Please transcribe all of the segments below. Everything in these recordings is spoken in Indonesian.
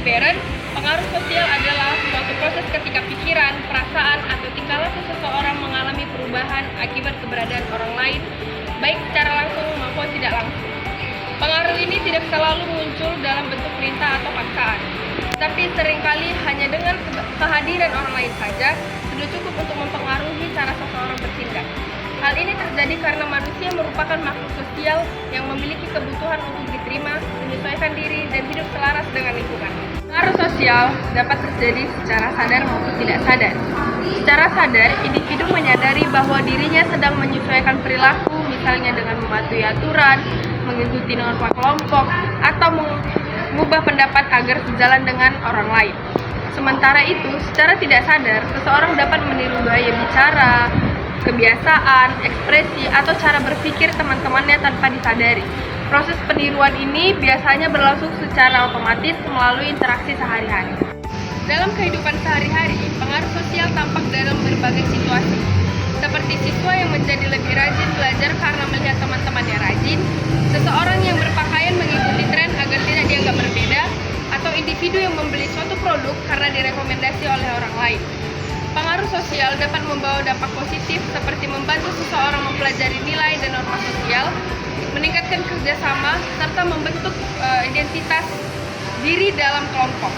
Barron, pengaruh sosial adalah suatu proses ketika pikiran, perasaan, atau tingkah laku seseorang mengalami perubahan akibat keberadaan orang lain, baik secara langsung maupun tidak langsung. Pengaruh ini tidak selalu muncul dalam bentuk perintah atau paksaan, tapi seringkali hanya dengan kehadiran orang lain saja sudah cukup untuk mempengaruhi cara seseorang bertindak. Hal ini terjadi karena manusia merupakan makhluk sosial yang memiliki kebutuhan untuk diterima, menyesuaikan diri, dan hidup selaras dengan lingkungan. Pengaruh sosial dapat terjadi secara sadar maupun tidak sadar. Secara sadar, individu menyadari bahwa dirinya sedang menyesuaikan perilaku, misalnya dengan mematuhi aturan, mengikuti norma kelompok, atau mengubah pendapat agar sejalan dengan orang lain. Sementara itu, secara tidak sadar, seseorang dapat meniru gaya bicara, kebiasaan, ekspresi, atau cara berpikir teman-temannya tanpa disadari. Proses peniruan ini biasanya berlangsung secara otomatis melalui interaksi sehari-hari. Dalam kehidupan sehari-hari, pengaruh sosial tampak dalam berbagai situasi. Seperti siswa yang menjadi lebih rajin belajar karena melihat teman-temannya rajin, seseorang yang berpakaian mengikuti tren agar tidak dianggap berbeda, atau individu yang membeli suatu produk karena direkomendasi oleh orang lain. Pengaruh sosial dapat membawa dampak positif seperti membantu seseorang mempelajari nilai dan norma sosial, meningkatkan kerjasama, serta membentuk identitas diri dalam kelompok.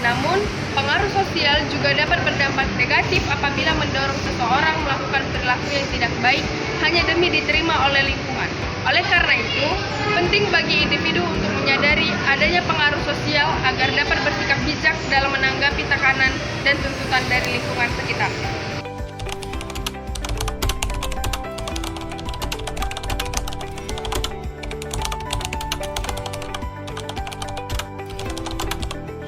Namun, pengaruh sosial juga dapat berdampak negatif apabila mendorong seseorang melakukan perilaku yang tidak baik hanya demi diterima oleh lingkungan. Oleh karena itu, penting bagi individu untuk menyadari adanya pengaruh sosial agar dapat bersikap bijak dalam menanggapi tekanan dan tuntutan dari lingkungan sekitar.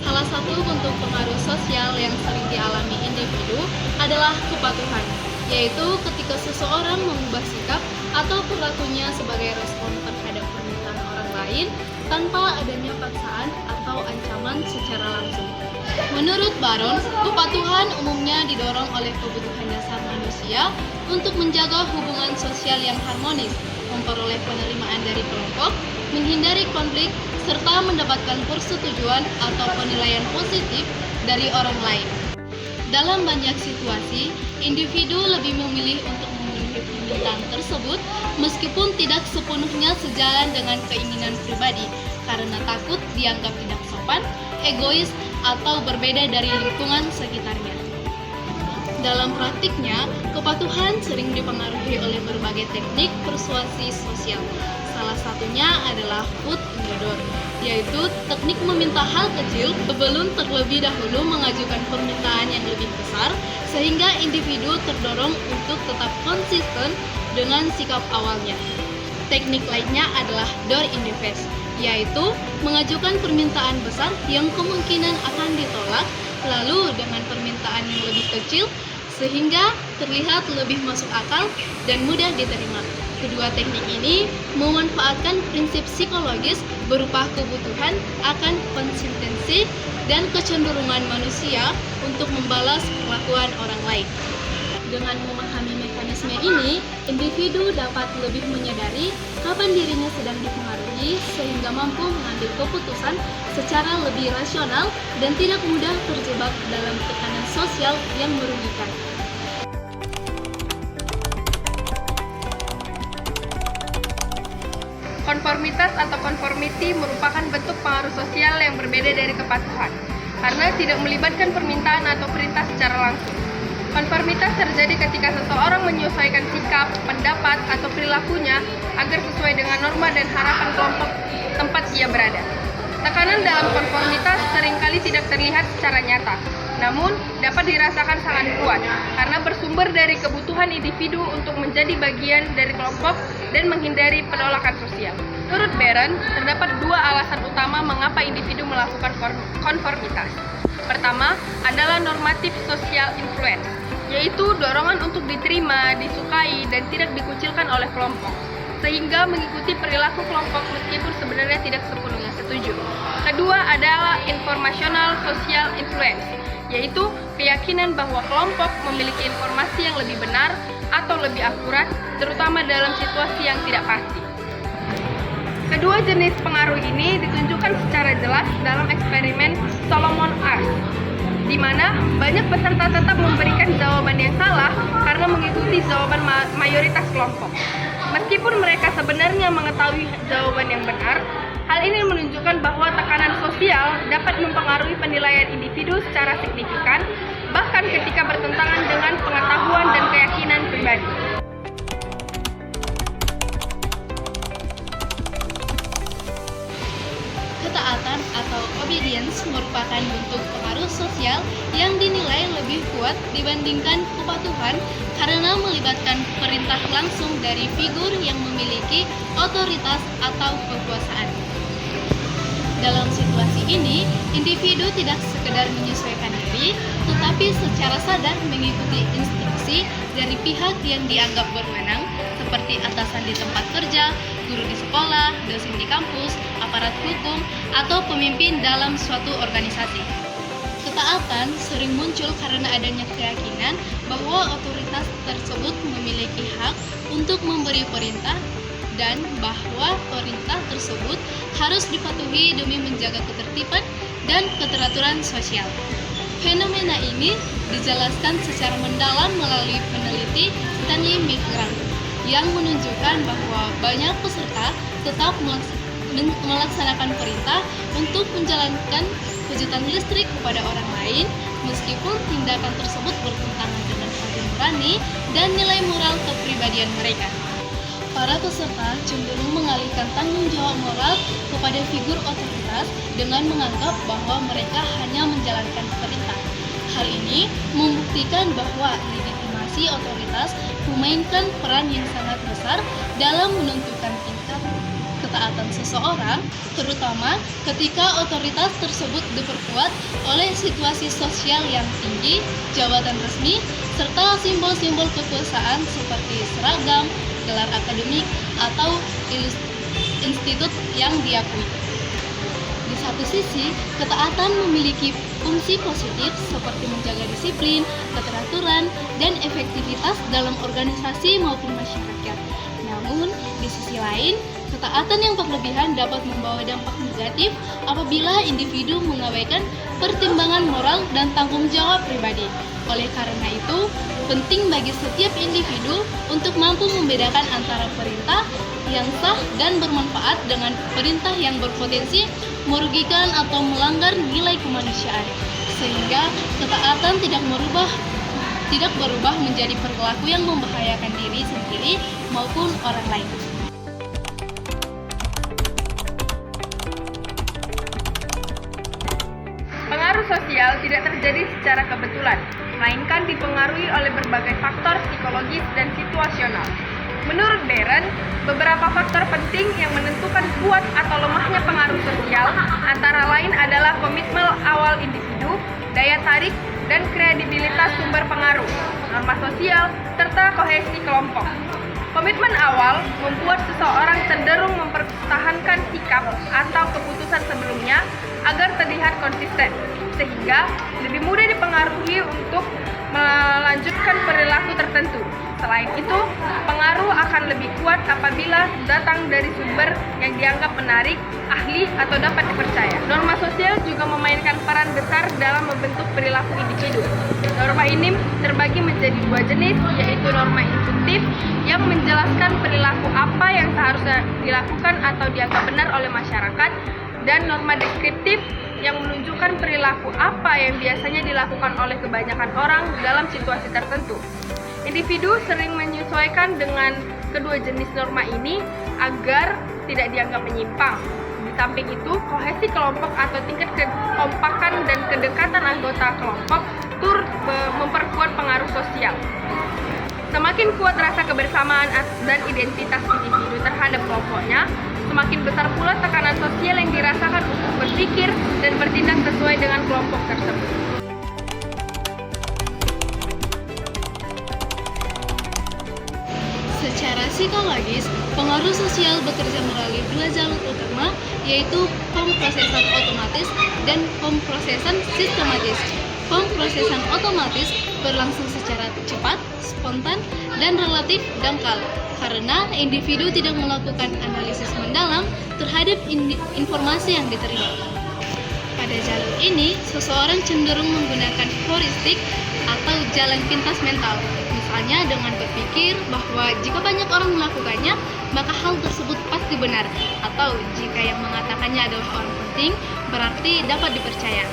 Salah satu bentuk pengaruh sosial yang sering dialami individu adalah kepatuhan, yaitu ketika seseorang mengubah sikap atau perilakunya sebagai respon terhadap permintaan orang lain tanpa adanya paksaan atau ancaman secara langsung. Menurut Barron, kepatuhan umumnya didorong oleh kebutuhan dasar manusia untuk menjaga hubungan sosial yang harmonis, memperoleh penerimaan dari kelompok, menghindari konflik, serta mendapatkan persetujuan atau penilaian positif dari orang lain. Dalam banyak situasi, individu lebih memilih untuk memenuhi permintaan tersebut meskipun tidak sepenuhnya sejalan dengan keinginan pribadi karena takut dianggap tidak sopan, egois, atau berbeda dari lingkungan sekitarnya. Dalam praktiknya, kepatuhan sering dipengaruhi oleh berbagai teknik persuasi sosial. Salah satunya adalah foot in the door, yaitu teknik meminta hal kecil sebelum terlebih dahulu mengajukan permintaan yang lebih besar, sehingga individu terdorong untuk tetap konsisten dengan sikap awalnya. Teknik lainnya adalah door in the face, yaitu mengajukan permintaan besar yang kemungkinan akan ditolak, lalu dengan permintaan yang lebih kecil, sehingga terlihat lebih masuk akal dan mudah diterima. Kedua teknik ini memanfaatkan prinsip psikologis berupa kebutuhan akan konsistensi dan kecenderungan manusia untuk membalas perlakuan orang lain. Dengan memahami mekanisme ini, individu dapat lebih menyadari kapan dirinya sedang dipengaruhi sehingga mampu mengambil keputusan secara lebih rasional dan tidak mudah terjebak dalam tekanan sosial yang merugikan. Konformitas atau conformity merupakan bentuk pengaruh sosial yang berbeda dari kepatuhan, karena tidak melibatkan permintaan atau perintah secara langsung. Konformitas terjadi ketika seseorang menyesuaikan sikap, pendapat, atau perilakunya agar sesuai dengan norma dan harapan kelompok tempat ia berada. Tekanan dalam konformitas seringkali tidak terlihat secara nyata, namun dapat dirasakan sangat kuat karena bersumber dari kebutuhan individu untuk menjadi bagian dari kelompok dan menghindari penolakan sosial. Menurut Barron, terdapat dua alasan utama mengapa individu melakukan konformitas. Pertama adalah normatif social influence, yaitu dorongan untuk diterima, disukai, dan tidak dikucilkan oleh kelompok, sehingga mengikuti perilaku kelompok meskipun sebenarnya tidak sepenuhnya setuju. Kedua adalah informational social influence, yaitu keyakinan bahwa kelompok memiliki informasi yang lebih benar atau lebih akurat, terutama dalam situasi yang tidak pasti. Kedua jenis pengaruh ini ditunjukkan secara jelas dalam eksperimen Solomon Asch, di mana banyak peserta tetap memberikan jawaban yang salah karena mengikuti jawaban mayoritas kelompok. Meskipun mereka sebenarnya mengetahui jawaban yang benar, hal ini menunjukkan bahwa tekanan sosial dapat mempengaruhi penilaian individu secara signifikan, bahkan ketika bertentangan dengan pengetahuan dan keyakinan pribadi. Ketaatan atau obedience merupakan bentuk pengaruh sosial yang dinilai lebih kuat dibandingkan kepatuhan karena melibatkan perintah langsung dari figur yang memiliki otoritas atau kekuasaan. Dalam situasi ini, individu tidak sekedar menyesuaikan diri, tetapi secara sadar mengikuti instruksi dari pihak yang dianggap berwenang, seperti atasan di tempat kerja, guru di sekolah, dosen di kampus, aparat hukum, atau pemimpin dalam suatu organisasi. Ketaatan sering muncul karena adanya keyakinan bahwa otoritas tersebut memiliki hak untuk memberi perintah dan bahwa perintah tersebut harus dipatuhi demi menjaga ketertiban dan keteraturan sosial. Fenomena ini dijelaskan secara mendalam melalui peneliti Stanley McGrath yang menunjukkan bahwa banyak peserta tetap melaksanakan perintah untuk menjalankan kejutan listrik kepada orang lain meskipun tindakan tersebut bertentangan dengan hati nurani dan nilai moral kepribadian mereka. Para peserta cenderung mengalihkan tanggung jawab moral kepada figur otoritas dengan menganggap bahwa mereka hanya menjalankan perintah. Hal ini membuktikan bahwa legitimasi otoritas memainkan peran yang sangat besar dalam menentukan tingkat ketaatan seseorang, terutama ketika otoritas tersebut diperkuat oleh situasi sosial yang tinggi, jabatan resmi, serta simbol-simbol kekuasaan seperti seragam, gelar akademik, atau institut yang diakui. Di satu sisi, ketaatan memiliki fungsi positif seperti menjaga disiplin, keteraturan, dan efektivitas dalam organisasi maupun masyarakat. Namun, di sisi lain, ketaatan yang berlebihan dapat membawa dampak negatif apabila individu mengabaikan pertimbangan moral dan tanggung jawab pribadi. Oleh karena itu, penting bagi setiap individu untuk mampu membedakan antara perintah yang sah dan bermanfaat dengan perintah yang berpotensi merugikan atau melanggar nilai kemanusiaan, sehingga ketaatan tidak berubah menjadi perilaku yang membahayakan diri sendiri maupun orang lain. Pengaruh sosial tidak terjadi secara kebetulan, melainkan dipengaruhi oleh berbagai faktor psikologis dan situasional. Menurut Beren, beberapa faktor penting yang menentukan kuat atau lemahnya pengaruh sosial antara lain adalah komitmen awal individu, daya tarik, dan kredibilitas sumber pengaruh, norma sosial, serta kohesi kelompok. Komitmen awal membuat seseorang cenderung mempertahankan sikap atau keputusan sebelumnya agar terlihat konsisten, sehingga lebih mudah dipengaruhi untuk melanjutkan perilaku tertentu. Selain itu, pengaruh akan lebih kuat apabila datang dari sumber yang dianggap menarik, ahli, atau dapat dipercaya. Norma sosial juga memainkan peran besar dalam membentuk perilaku individu. Norma ini terbagi menjadi dua jenis, yaitu norma instruktif yang menjelaskan perilaku apa yang seharusnya dilakukan atau dianggap benar oleh masyarakat, dan norma deskriptif yang menunjukkan perilaku apa yang biasanya dilakukan oleh kebanyakan orang dalam situasi tertentu. Individu sering menyesuaikan dengan kedua jenis norma ini agar tidak dianggap menyimpang. Di samping itu, kohesi kelompok atau tingkat kekompakan dan kedekatan anggota kelompok turut memperkuat pengaruh sosial. Semakin kuat rasa kebersamaan dan identitas individu terhadap kelompoknya, semakin besar pula tekanan sosial yang dirasakan untuk berpikir dan bertindak sesuai dengan kelompok tersebut. Secara psikologis, pengaruh sosial bekerja melalui dua jalur utama, yaitu pemrosesan otomatis dan pemrosesan sistematis. Pemrosesan pemrosesan otomatis berlangsung secara cepat, spontan, dan relatif dangkal karena individu tidak melakukan analisis mendalam terhadap informasi yang diterima. Pada jalur ini, seseorang cenderung menggunakan heuristik atau jalan pintas mental, misalnya dengan berpikir bahwa jika banyak orang melakukannya, maka hal tersebut pasti benar, atau jika yang mengatakannya adalah orang penting, berarti dapat dipercaya.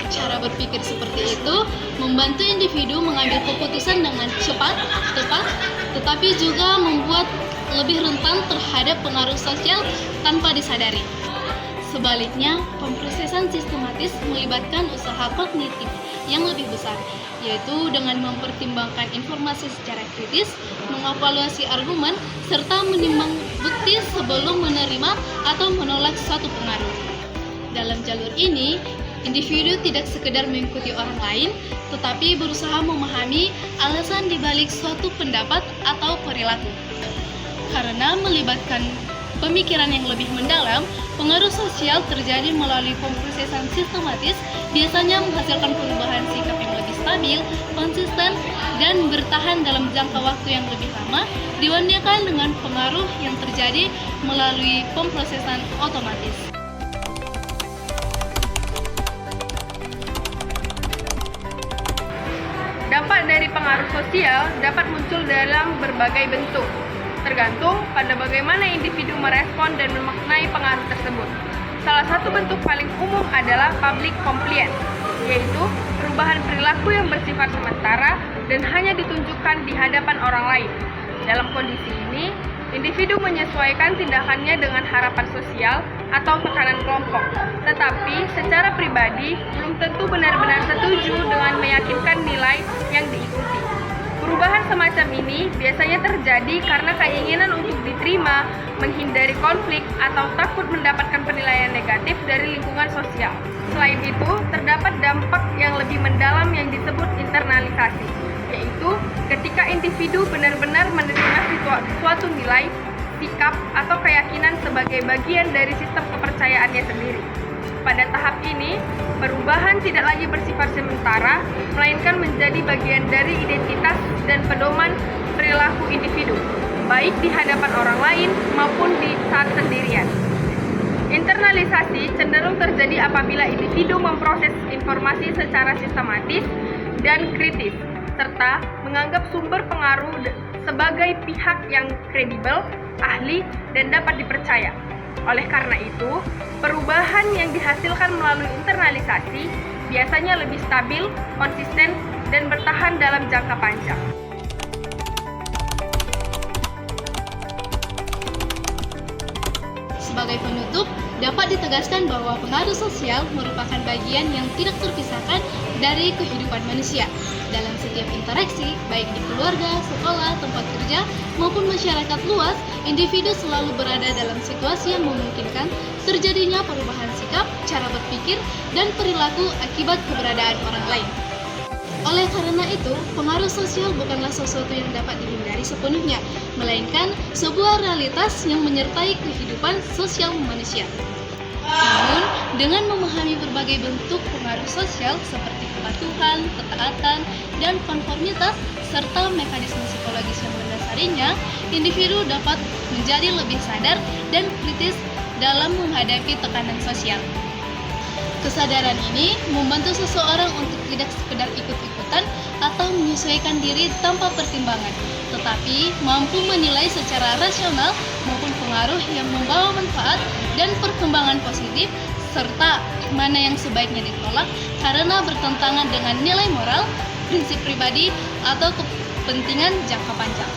Cara berpikir seperti itu membantu individu mengambil keputusan dengan cepat, tepat, tetapi juga membuat lebih rentan terhadap pengaruh sosial tanpa disadari. Sebaliknya, pemrosesan sistematis melibatkan usaha kognitif yang lebih besar, yaitu dengan mempertimbangkan informasi secara kritis, mengevaluasi argumen, serta menimbang bukti sebelum menerima atau menolak suatu pengaruh. Dalam jalur ini, individu tidak sekedar mengikuti orang lain, tetapi berusaha memahami alasan dibalik suatu pendapat atau perilaku. Karena melibatkan pemikiran yang lebih mendalam, pengaruh sosial terjadi melalui pemrosesan sistematis, biasanya menghasilkan perubahan sikap yang lebih stabil, konsisten, dan bertahan dalam jangka waktu yang lebih lama dibandingkan dengan pengaruh yang terjadi melalui pemrosesan otomatis. Dampak dari pengaruh sosial dapat muncul dalam berbagai bentuk, tergantung pada bagaimana individu merespon dan memaknai pengaruh tersebut. Salah satu bentuk paling umum adalah public compliance, yaitu perubahan perilaku yang bersifat sementara dan hanya ditunjukkan di hadapan orang lain. Dalam kondisi ini, individu menyesuaikan tindakannya dengan harapan sosial atau tekanan kelompok, tetapi secara pribadi belum tentu benar-benar setuju dengan meyakinkan nilai yang diikuti. Perubahan semacam ini biasanya terjadi karena keinginan untuk diterima, menghindari konflik, atau takut mendapatkan penilaian negatif dari lingkungan sosial. Selain itu, terdapat dampak yang lebih mendalam yang disebut internalisasi, yaitu ketika individu benar-benar menerima suatu nilai, sikap, atau keyakinan sebagai bagian dari sistem kepercayaannya sendiri. Pada tahap ini, perubahan tidak lagi bersifat sementara, melainkan menjadi bagian dari identitas dan pedoman perilaku individu, baik di hadapan orang lain maupun di saat sendirian. Internalisasi cenderung terjadi apabila individu memproses informasi secara sistematis dan kritis, serta menganggap sumber pengaruh sebagai pihak yang kredibel, ahli, dan dapat dipercaya. Oleh karena itu, perubahan yang dihasilkan melalui internalisasi biasanya lebih stabil, konsisten, dan bertahan dalam jangka panjang. Sebagai penutup, dapat ditegaskan bahwa pengaruh sosial merupakan bagian yang tidak terpisahkan dari kehidupan manusia. Dalam setiap interaksi, baik di keluarga, sekolah, tempat kerja, maupun masyarakat luas, individu selalu berada dalam situasi yang memungkinkan terjadinya perubahan sikap, cara berpikir, dan perilaku akibat keberadaan orang lain. Oleh karena itu, pengaruh sosial bukanlah sesuatu yang dapat dihindari sepenuhnya, melainkan sebuah realitas yang menyertai kehidupan sosial manusia. Namun, dengan memahami berbagai bentuk pengaruh sosial seperti kepatuhan, ketaatan, dan konformitas, serta mekanisme psikologis yang mendasarinya, individu dapat menjadi lebih sadar dan kritis dalam menghadapi tekanan sosial. Kesadaran ini membantu seseorang untuk tidak sekedar ikut-ikutan atau menyesuaikan diri tanpa pertimbangan, tetapi mampu menilai secara rasional maupun pengaruh yang membawa manfaat dan perkembangan positif, serta mana yang sebaiknya ditolak karena bertentangan dengan nilai moral, prinsip pribadi, atau kepentingan jangka panjang.